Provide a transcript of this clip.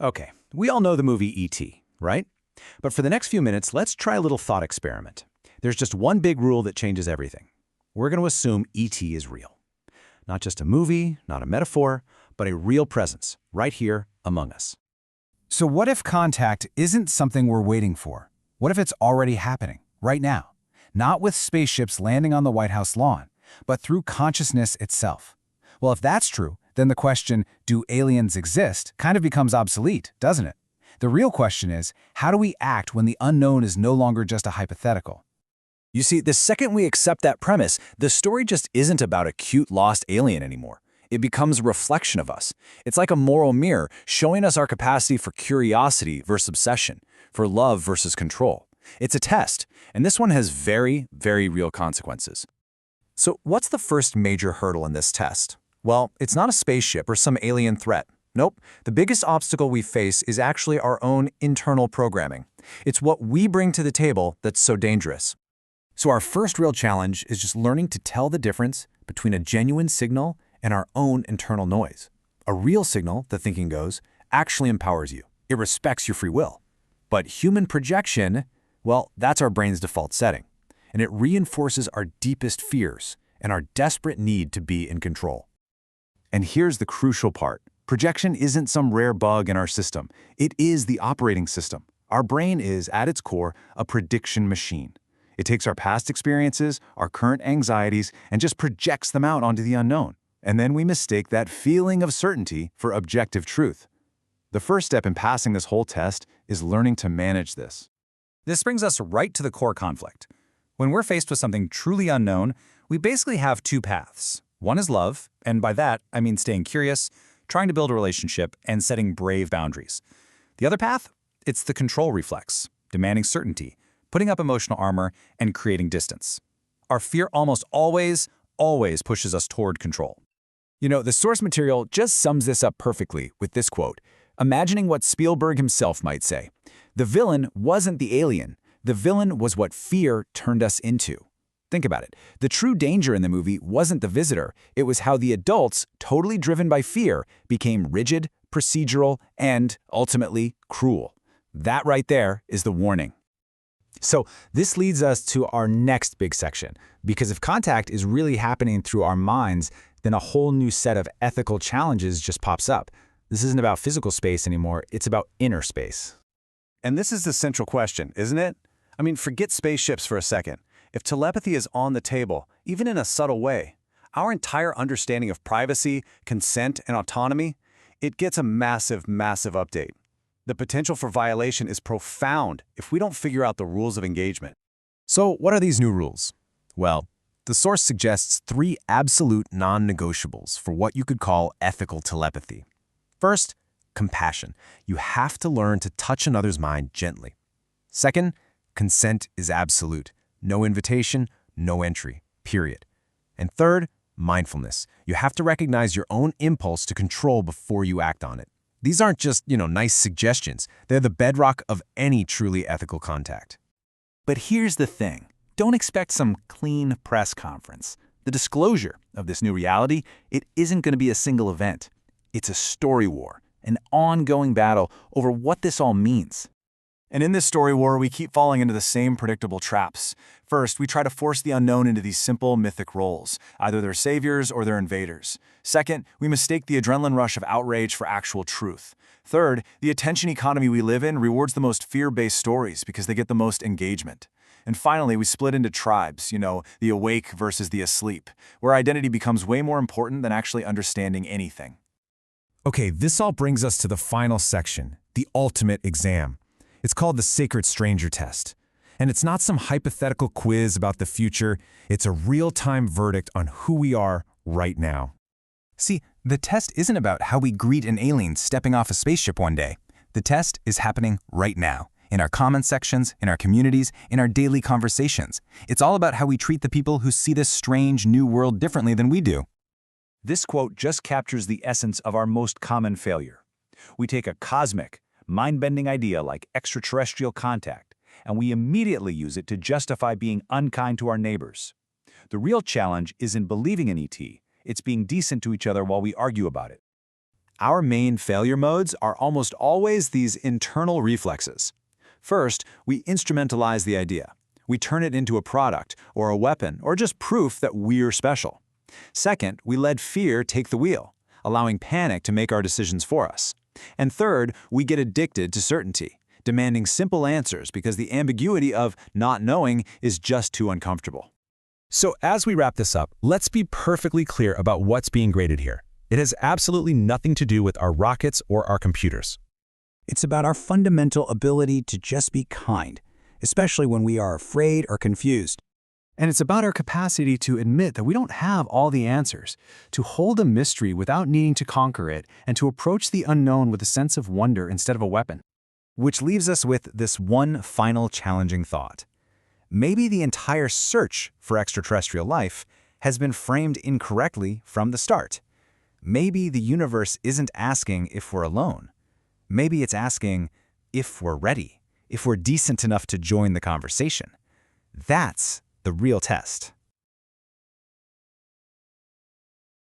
Okay, we all know the movie E.T., right? But for the next few minutes, let's try a little thought experiment. There's just one big rule that changes everything. We're going to assume E.T. is real. Not just a movie, not a metaphor, but a real presence, right here among us. So what if contact isn't something we're waiting for? What if it's already happening, right now? Not with spaceships landing on the White House lawn, but through consciousness itself. Well, if that's true, then the question, do aliens exist, kind of becomes obsolete, doesn't it? The real question is, how do we act when the unknown is no longer just a hypothetical? You see, the second we accept that premise, the story just isn't about a cute lost alien anymore. It becomes a reflection of us. It's like a moral mirror showing us our capacity for curiosity versus obsession, for love versus control. It's a test, and this one has very, very real consequences. So what's the first major hurdle in this test? Well, it's not a spaceship or some alien threat. Nope, the biggest obstacle we face is actually our own internal programming. It's what we bring to the table that's so dangerous. So our first real challenge is just learning to tell the difference between a genuine signal and our own internal noise. A real signal, the thinking goes, actually empowers you. It respects your free will. But human projection, well, that's our brain's default setting. And it reinforces our deepest fears and our desperate need to be in control. And here's the crucial part. Projection isn't some rare bug in our system. It is the operating system. Our brain is, at its core, a prediction machine. It takes our past experiences, our current anxieties, and just projects them out onto the unknown. And then we mistake that feeling of certainty for objective truth. The first step in passing this whole test is learning to manage this. This brings us right to the core conflict. When we're faced with something truly unknown, we basically have two paths. One is love, and by that, I mean staying curious, trying to build a relationship, and setting brave boundaries. The other path? It's the control reflex, demanding certainty, putting up emotional armor, and creating distance. Our fear almost always pushes us toward control. You know, the source material just sums this up perfectly with this quote, imagining what Spielberg himself might say. The villain wasn't the alien. The villain was what fear turned us into. Think about it. The true danger in the movie wasn't the visitor. It was how the adults, totally driven by fear, became rigid, procedural, and, ultimately, cruel. That right there is the warning. So this leads us to our next big section, because if contact is really happening through our minds, then a whole new set of ethical challenges just pops up. This isn't about physical space anymore, it's about inner space. And this is the central question, isn't it? I mean, forget spaceships for a second. If telepathy is on the table, even in a subtle way, our entire understanding of privacy, consent, and autonomy, it gets a massive, massive update. The potential for violation is profound if we don't figure out the rules of engagement. So what are these new rules? Well, the source suggests 3 absolute non-negotiables for what you could call ethical telepathy. First, compassion. You have to learn to touch another's mind gently. Second, consent is absolute. No invitation, no entry, period. And third, mindfulness. You have to recognize your own impulse to control before you act on it. These aren't just, nice suggestions. They're the bedrock of any truly ethical contact. But here's the thing. Don't expect some clean press conference. The disclosure of this new reality, it isn't going to be a single event. It's a story war, an ongoing battle over what this all means. And in this story war, we keep falling into the same predictable traps. First, we try to force the unknown into these simple mythic roles. Either they're saviors or they're invaders. Second, we mistake the adrenaline rush of outrage for actual truth. Third, the attention economy we live in rewards the most fear-based stories because they get the most engagement. And finally, we split into tribes, the awake versus the asleep, where identity becomes way more important than actually understanding anything. Okay, this all brings us to the final section, the ultimate exam. It's called the Sacred Stranger Test. And it's not some hypothetical quiz about the future, it's a real-time verdict on who we are right now. See, the test isn't about how we greet an alien stepping off a spaceship one day. The test is happening right now, in our comment sections, in our communities, in our daily conversations. It's all about how we treat the people who see this strange new world differently than we do. This quote just captures the essence of our most common failure. We take a cosmic, mind-bending idea like extraterrestrial contact, and we immediately use it to justify being unkind to our neighbors. The real challenge isn't believing in ET, it's being decent to each other while we argue about it. Our main failure modes are almost always these internal reflexes. First, we instrumentalize the idea. We turn it into a product, or a weapon, or just proof that we're special. Second, we let fear take the wheel, allowing panic to make our decisions for us. And third, we get addicted to certainty, demanding simple answers because the ambiguity of not knowing is just too uncomfortable. So as we wrap this up, let's be perfectly clear about what's being graded here. It has absolutely nothing to do with our rockets or our computers. It's about our fundamental ability to just be kind, especially when we are afraid or confused. And it's about our capacity to admit that we don't have all the answers, to hold a mystery without needing to conquer it, and to approach the unknown with a sense of wonder instead of a weapon. Which leaves us with this one final challenging thought. Maybe the entire search for extraterrestrial life has been framed incorrectly from the start. Maybe the universe isn't asking if we're alone. Maybe it's asking if we're ready, if we're decent enough to join the conversation. That's the real test.